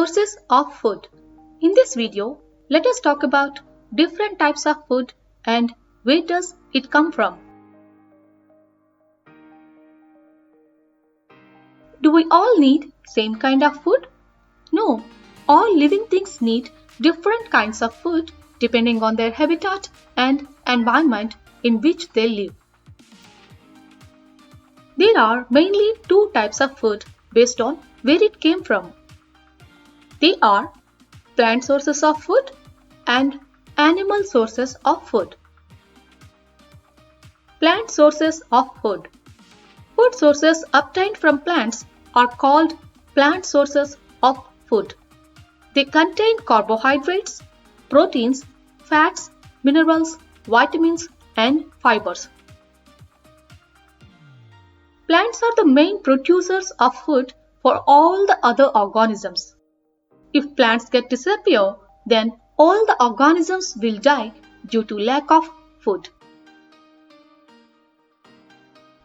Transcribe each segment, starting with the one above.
Sources of food. In this video, let us talk about different types of food and where does it come from. Do we all need same kind of food? No, all living things need different kinds of food depending on their habitat and environment in which they live. There are mainly two types of food based on where it came from. They are plant sources of food and animal sources of food. Plant sources of food. Food sources obtained from plants are called plant sources of food. They contain carbohydrates, proteins, fats, minerals, vitamins, and fibers. Plants are the main producers of food for all the other organisms. If plants disappear, then all the organisms will die due to lack of food.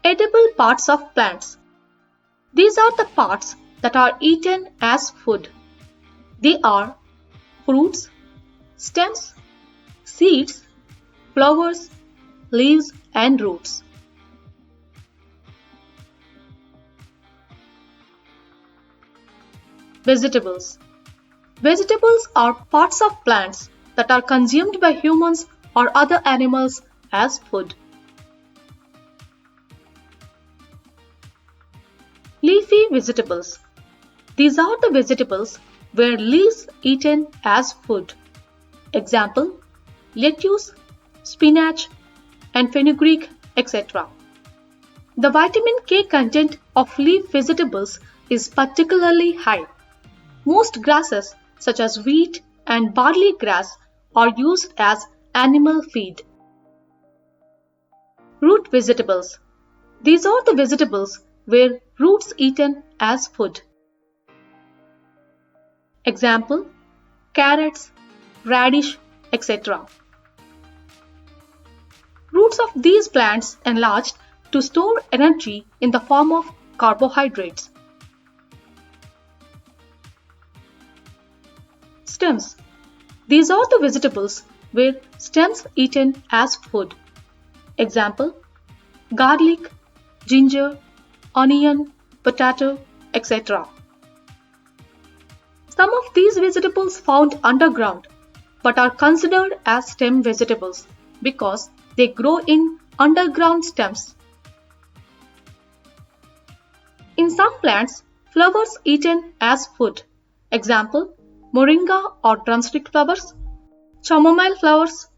Edible parts of plants. These are the parts that are eaten as food. They are fruits, stems, seeds, flowers, leaves, and roots. Vegetables. Vegetables are parts of plants that are consumed by humans or other animals as food. Leafy vegetables. These are the vegetables where leaves eaten as food. Example, lettuce, spinach, and fenugreek, etc. The vitamin K content of leaf vegetables is particularly high. Most grasses such as wheat and barley grass are used as animal feed. Root vegetables. These are the vegetables where roots eaten as food. Example, carrots, radish, etc. Roots of these plants enlarged to store energy in the form of carbohydrates. Stems. These are the vegetables where stems eaten as food. Example, garlic, ginger, onion, potato, etc. Some of these vegetables found underground but are considered as stem vegetables because they grow in underground stems. In some plants, flowers eaten as food. Example, moringa or drumstick flowers, chamomile flowers,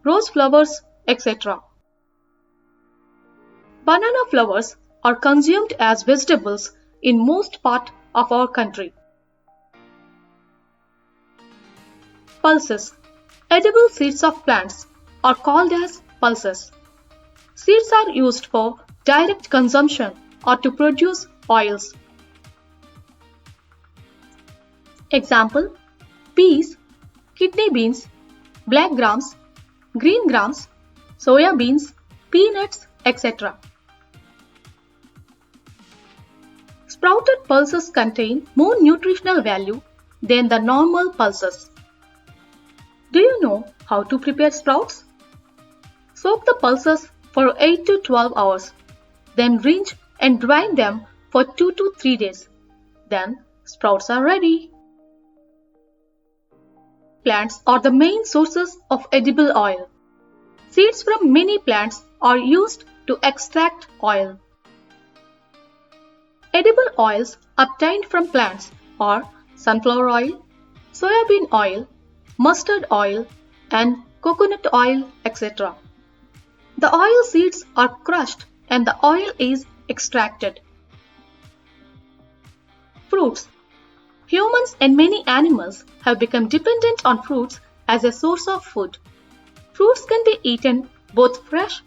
rose flowers, etc. Banana flowers are consumed as vegetables in most part of our country. Pulses. Edible seeds of plants are called as pulses. Seeds are used for direct consumption or to produce oils. Example, peas, kidney beans, black grams, green grams, soya beans, peanuts, etc. Sprouted pulses contain more nutritional value than the normal pulses. Do you know how to prepare sprouts? Soak the pulses for 8 to 12 hours, then rinse and dry them for 2 to 3 days. Then sprouts are ready. Plants are the main sources of edible oil. Seeds from many plants are used to extract oil. Edible oils obtained from plants are sunflower oil, soybean oil, mustard oil, and coconut oil, etc. The oil seeds are crushed and the oil is extracted. Fruits. Humans and many animals have become dependent on fruits as a source of food. Fruits can be eaten both fresh,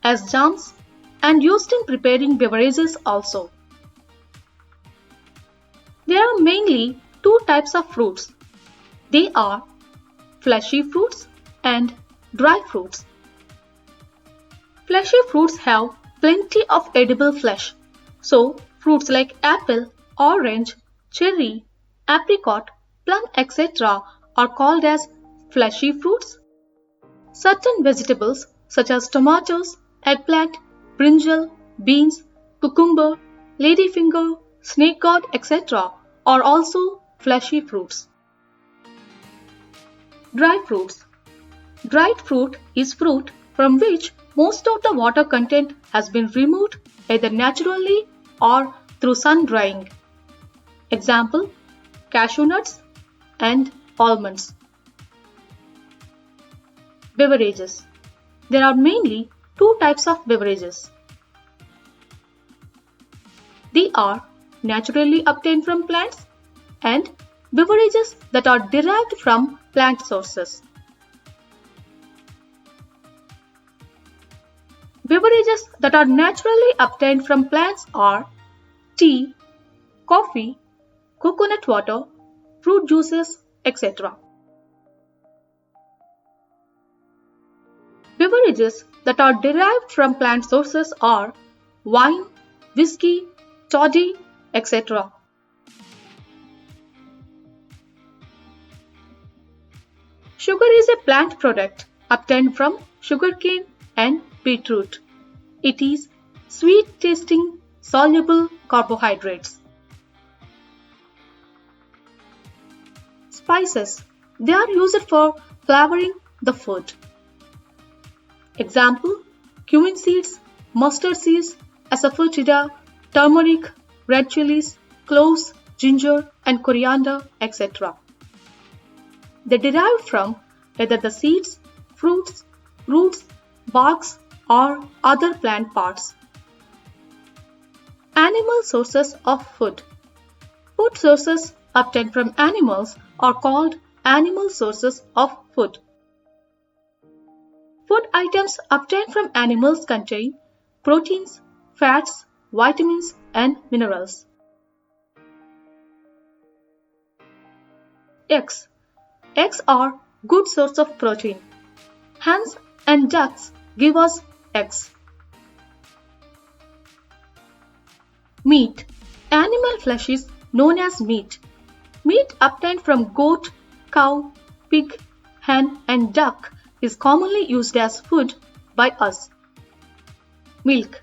as jams, and used in preparing beverages also. There are mainly two types of fruits. They are fleshy fruits and dry fruits. Fleshy fruits have plenty of edible flesh, so fruits like apple, orange, cherry, apricot, plum, etc. are called as fleshy fruits. Certain vegetables such as tomatoes, eggplant, brinjal, beans, cucumber, ladyfinger, snake gourd, etc. are also fleshy fruits. Dry fruits. Dried fruit is fruit from which most of the water content has been removed either naturally or through sun drying. Example, cashew nuts and almonds. Beverages. There are mainly two types of beverages. They are naturally obtained from plants and beverages that are derived from plant sources. Beverages that are naturally obtained from plants are tea, coffee, coconut water, fruit juices, etc. Beverages that are derived from plant sources are wine, whiskey, toddy, etc. Sugar is a plant product obtained from sugarcane and beetroot. It is sweet-tasting, soluble carbohydrates. Spices. They are used for flavoring the food. Example, cumin seeds, mustard seeds, asafoetida, turmeric, red chilies, cloves, ginger, and coriander, etc. They derive from either the seeds, fruits, roots, barks, or other plant parts. Animal sources of food. Food sources obtained from animals are called animal sources of food. Food items obtained from animals contain proteins, fats, vitamins, and minerals. Eggs. Eggs are good source of protein. Hens and ducks give us eggs. Meat. Animal flesh is known as meat. Meat obtained from goat, cow, pig, hen, and duck is commonly used as food by us. Milk.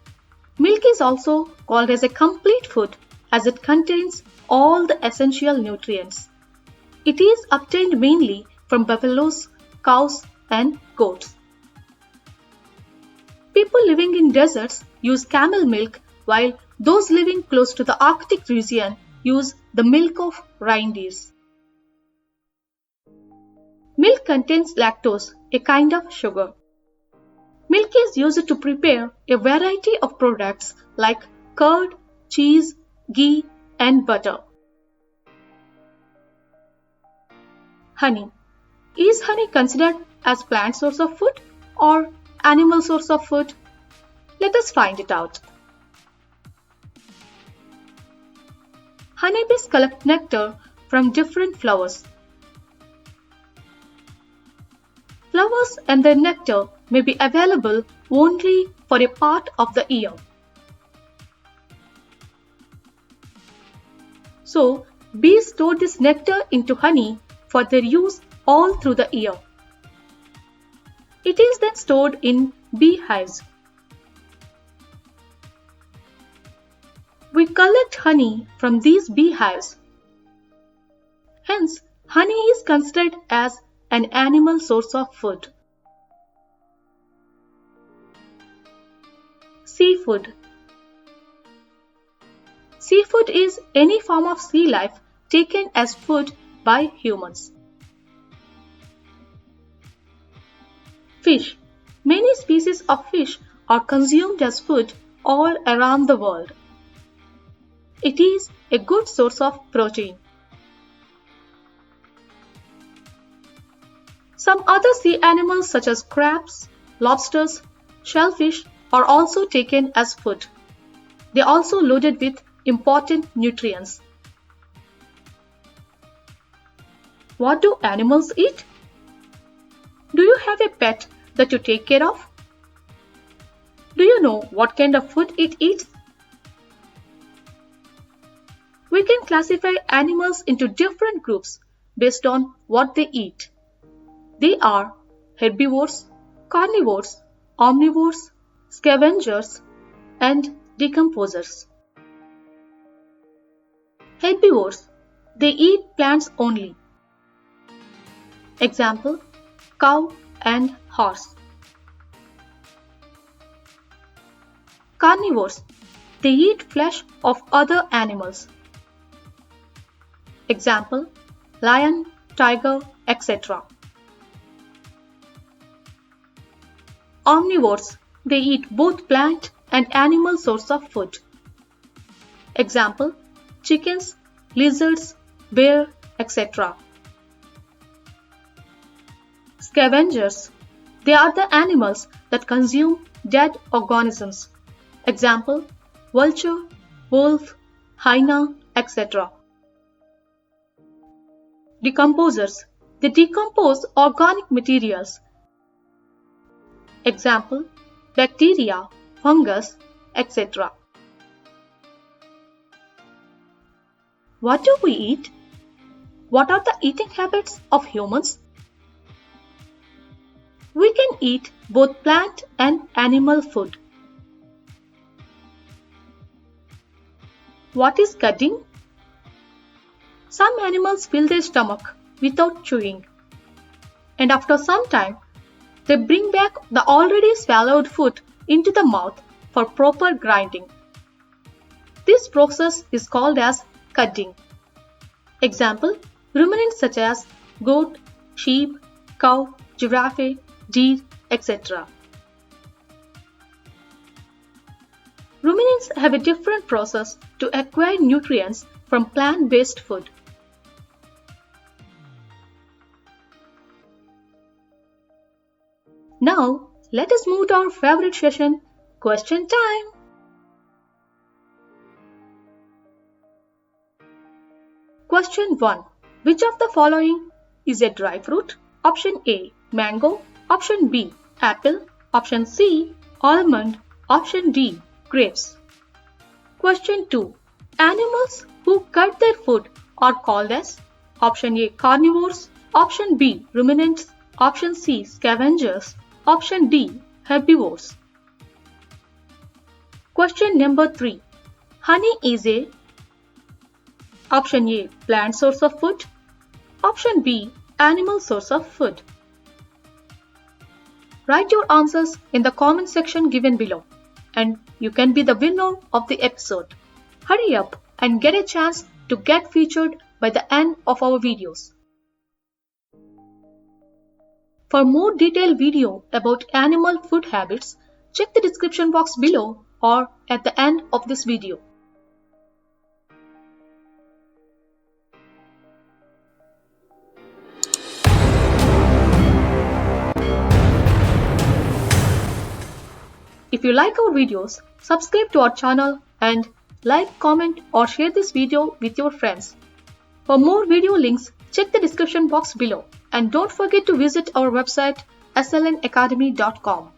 Milk is also called as a complete food as it contains all the essential nutrients. It is obtained mainly from buffaloes, cows, and goats. People living in deserts use camel milk, while those living close to the Arctic region use the milk of reindeers. Milk contains lactose, a kind of sugar. Milk is used to prepare a variety of products like curd, cheese, ghee, and butter. Honey. Is honey considered as plant source of food or animal source of food? Let us find it out. Honeybees collect nectar from different flowers. Flowers and their nectar may be available only for a part of the year. So, bees store this nectar into honey for their use all through the year. It is then stored in beehives. We collect honey from these beehives. Hence, honey is considered as an animal source of food. Seafood. Seafood is any form of sea life taken as food by humans. Fish. Many species of fish are consumed as food all around the world. It is a good source of protein. Some other sea animals such as crabs, lobsters, shellfish are also taken as food. They are also loaded with important nutrients. What do animals eat? Do you have a pet that you take care of? Do you know what kind of food it eats? We can classify animals into different groups based on what they eat. They are herbivores, carnivores, omnivores, scavengers, and decomposers. Herbivores, they eat plants only. Example, cow and horse. Carnivores, they eat flesh of other animals. Example, lion, tiger, etc. Omnivores, they eat both plant and animal source of food. Example, chickens, lizards, bear, etc. Scavengers, they are the animals that consume dead organisms. Example, vulture, wolf, hyena, etc. Decomposers, they decompose organic materials. Example, bacteria, fungus, etc. What do we eat? What are the eating habits of humans? We can eat both plant and animal food. What is cutting? Some animals fill their stomach without chewing, and after some time, they bring back the already swallowed food into the mouth for proper grinding. This process is called as cutting. Example, ruminants such as goat, sheep, cow, giraffe, deer, etc. Ruminants have a different process to acquire nutrients from plant-based food. Now, let us move to our favorite session, question time. Question 1. Which of the following is a dry fruit? Option A, mango. Option B, apple. Option C, almond. Option D, grapes. Question 2. Animals who cut their food are called as Option A, carnivores. Option B, ruminants. Option C, scavengers. Option D, herbivores. Question number 3. Honey is a Option A, plant source of food. Option B, animal source of food. Write your answers in the comment section given below, and you can be the winner of the episode. Hurry up and get a chance to get featured by the end of our videos. For more detailed video about animal food habits, check the description box below or at the end of this video. If you like our videos, subscribe to our channel and like, comment or share this video with your friends. For more video links, check the description box below and don't forget to visit our website slnacademy.com.